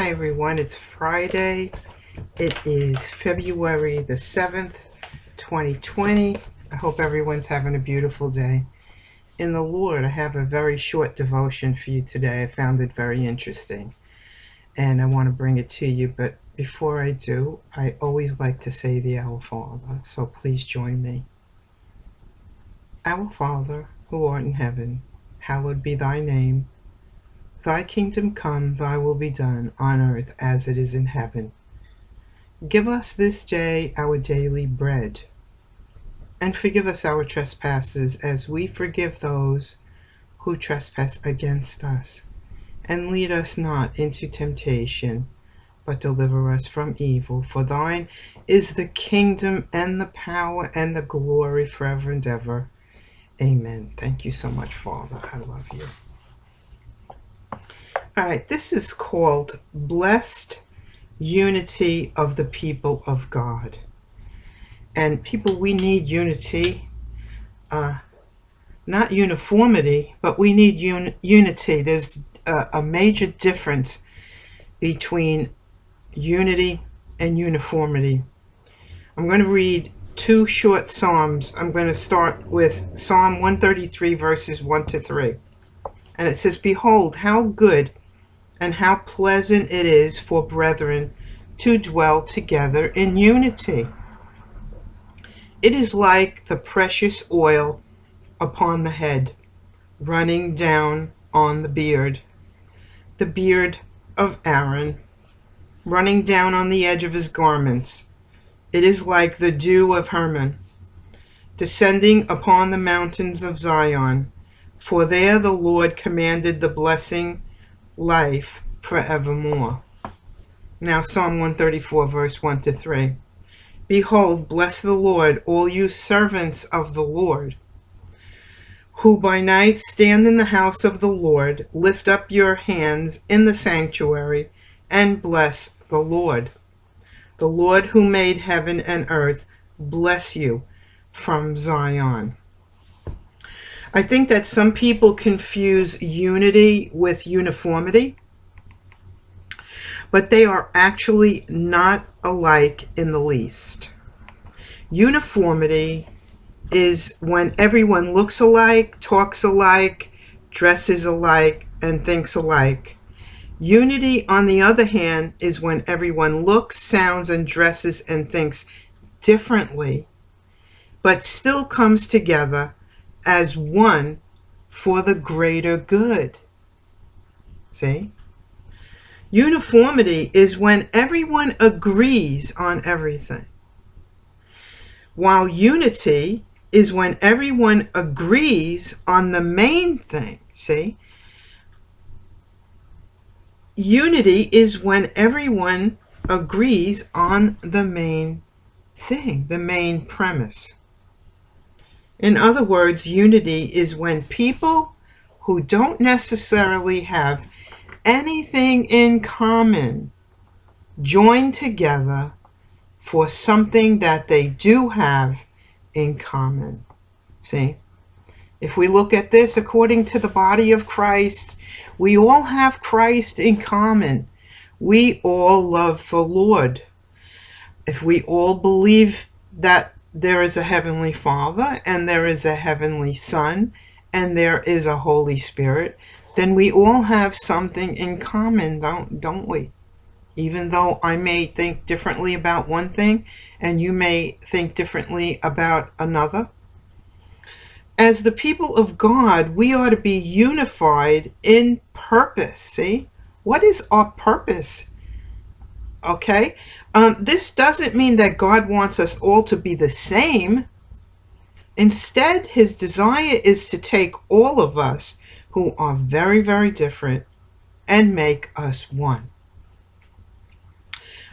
Hi everyone, it's Friday. It is February the 7th, 2020. I hope everyone's having a beautiful day. In the Lord, I have a very short devotion for you today. I found it very interesting and I want to bring it to you. But before I do, I always like to say the Our Father, so please join me. Our Father, who art in heaven, hallowed be thy name. Thy kingdom come, thy will be done, on earth as it is in heaven. Give us this day our daily bread, and forgive us our trespasses as we forgive those who trespass against us. And lead us not into temptation, but deliver us from evil. For thine is the kingdom and the power and the glory forever and ever. Amen. Thank you so much, Father. I love you. All right, this is called Blessed Unity of the People of God. And people, we need unity, not uniformity, but we need unity. There's a major difference between unity and uniformity. I'm going to read two short Psalms. I'm going to start with Psalm 133, verses 1 to 3. And it says, Behold, how good and how pleasant it is for brethren to dwell together in unity. It is like the precious oil upon the head, running down on the beard of Aaron, running down on the edge of his garments. It is like the dew of Hermon, descending upon the mountains of Zion. For there the Lord commanded the blessing, life forevermore. Now Psalm 134, verse 1 to 3. Behold, bless the Lord, all you servants of the Lord, who by night stand in the house of the Lord. Lift up your hands in the sanctuary and bless the Lord. The Lord who made heaven and earth, bless you from Zion. I think that some people confuse unity with uniformity, but they are actually not alike in the least. Uniformity is when everyone looks alike, talks alike, dresses alike, and thinks alike. Unity, on the other hand, is when everyone looks, sounds, and dresses and thinks differently, but still comes together as one for the greater good. See? Uniformity is when everyone agrees on everything, while unity is when everyone agrees on the main thing. See? Unity is when everyone agrees on the main thing, the main premise. In other words, unity is when people who don't necessarily have anything in common join together for something that they do have in common. See? If we look at this according to the body of Christ, we all have Christ in common. We all love the Lord. If we all believe that there is a Heavenly Father and there is a Heavenly Son and there is a Holy Spirit, then we all have something in common, don't we? Even though I may think differently about one thing and you may think differently about another. As the people of God, we ought to be unified in purpose. See? What is our purpose? Okay? This doesn't mean that God wants us all to be the same. Instead, his desire is to take all of us who are very, very different and make us one.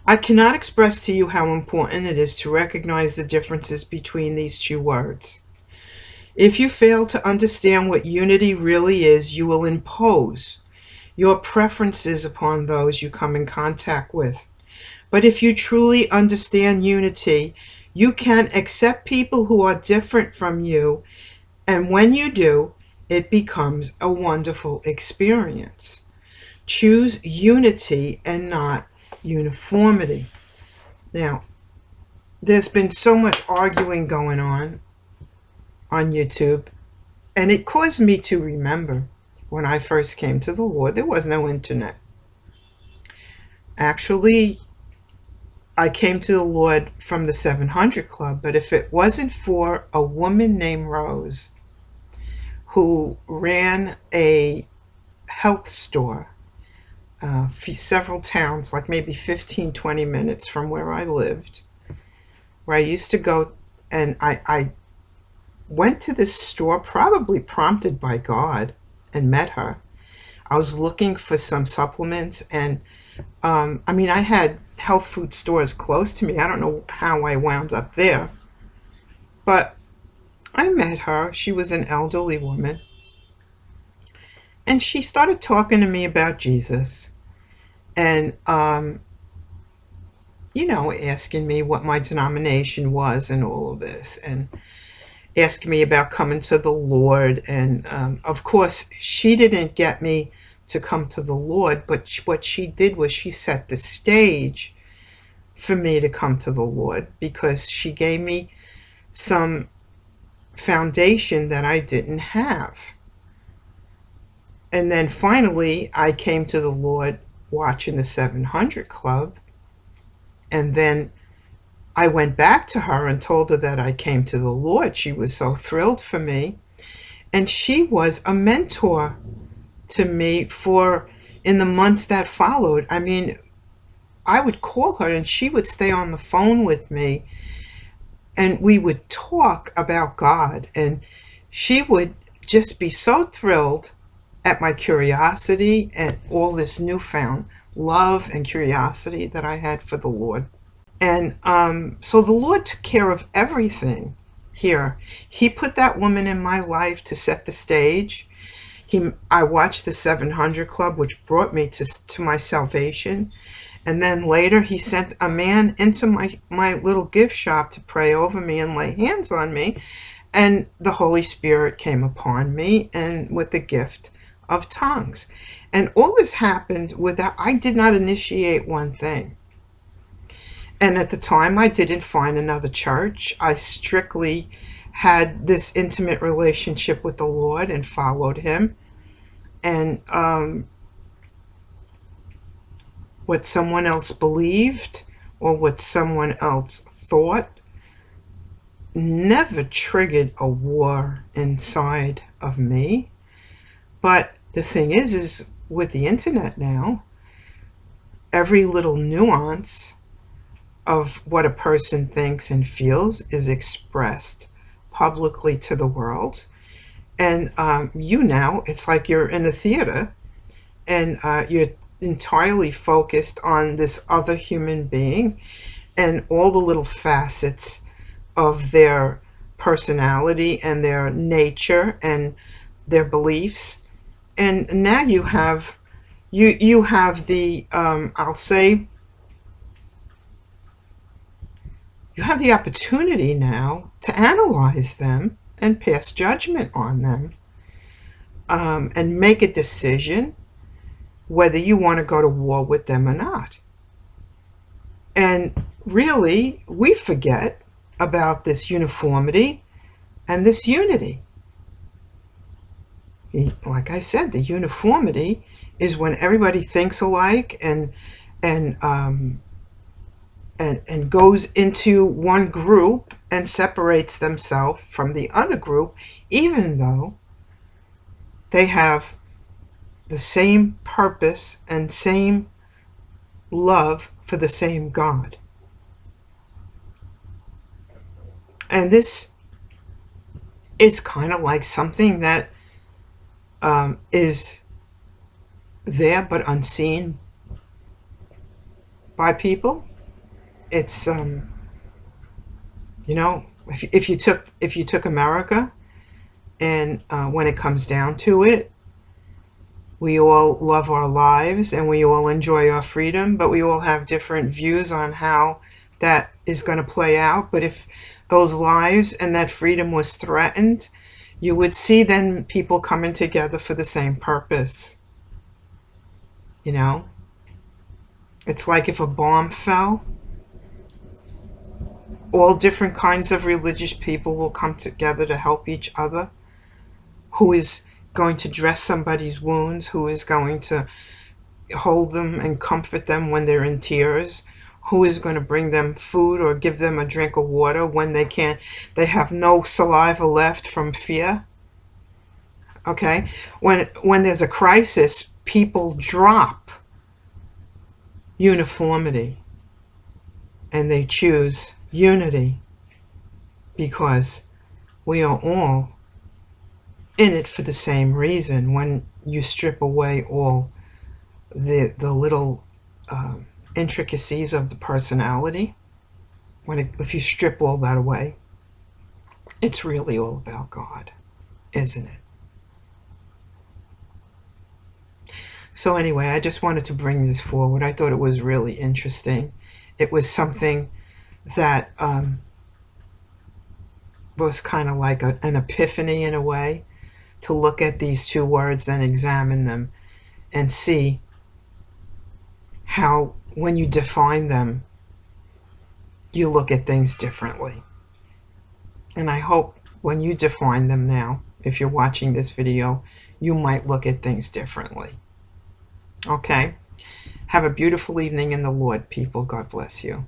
I cannot express to you how important it is to recognize the differences between these two words. If you fail to understand what unity really is, you will impose your preferences upon those you come in contact with. But if you truly understand unity, you can accept people who are different from you, and when you do, it becomes a wonderful experience. Choose unity and not uniformity. Now, there's been so much arguing going on YouTube, and it caused me to remember when I first came to the Lord, there was no internet. Actually, I came to the Lord from the 700 Club, but if it wasn't for a woman named Rose who ran a health store several towns, like maybe 15, 20 minutes from where I lived, where I used to go, and I went to this store probably prompted by God and met her. I was looking for some supplements, and I had health food stores close to me. I don't know how I wound up there, but I met her. She was an elderly woman, and she started talking to me about Jesus, and asking me what my denomination was and all of this, and asking me about coming to the Lord. And of course, she didn't get me to come to the Lord, but what she did was she set the stage for me to come to the Lord, because she gave me some foundation that I didn't have. And then finally, I came to the Lord watching the 700 Club, and then I went back to her and told her that I came to the Lord. She was so thrilled for me. And she was a mentor to me for in the months that followed. I would call her and she would stay on the phone with me, and we would talk about God. And she would just be so thrilled at my curiosity and all this newfound love and curiosity that I had for the Lord. And so the Lord took care of everything here. He put that woman in my life to set the stage. I watched the 700 Club, which brought me to my salvation. And then later he sent a man into my little gift shop to pray over me and lay hands on me. And the Holy Spirit came upon me, and with the gift of tongues. And all this happened without, I did not initiate one thing. And at the time, I didn't find another church. I strictly had this intimate relationship with the Lord and followed him. And what someone else believed or what someone else thought never triggered a war inside of me. But the thing is with the internet now, every little nuance of what a person thinks and feels is expressed publicly to the world. And it's like you're in a theater, and you're entirely focused on this other human being and all the little facets of their personality and their nature and their beliefs. And now you have the I'll say you have the opportunity now to analyze them and pass judgment on them, and make a decision whether you want to go to war with them or not. And really, we forget about this uniformity and this unity. Like I said, the uniformity is when everybody thinks alike and goes into one group and separates themselves from the other group, even though they have the same purpose and same love for the same God. And this is kind of like something that is there but unseen by people. It's if you took America, and when it comes down to it, we all love our lives and we all enjoy our freedom, but we all have different views on how that is going to play out. But if those lives and that freedom was threatened, you would see then people coming together for the same purpose. You know, it's like if a bomb fell, all different kinds of religious people will come together to help each other. Who is going to dress somebody's wounds? Who is going to hold them and comfort them when they're in tears? Who is going to bring them food or give them a drink of water when they have no saliva left from fear? Okay? When there's a crisis, people drop uniformity and they choose unity, because we are all in it for the same reason. When you strip away all the little intricacies of the personality, if you strip all that away, it's really all about God, isn't it? So anyway, I just wanted to bring this forward. I thought it was really interesting. It was something that was kind of like an epiphany in a way, to look at these two words and examine them and see how, when you define them, you look at things differently. And I hope when you define them now, if you're watching this video, you might look at things differently. Okay? Have a beautiful evening in the Lord, people. God bless you.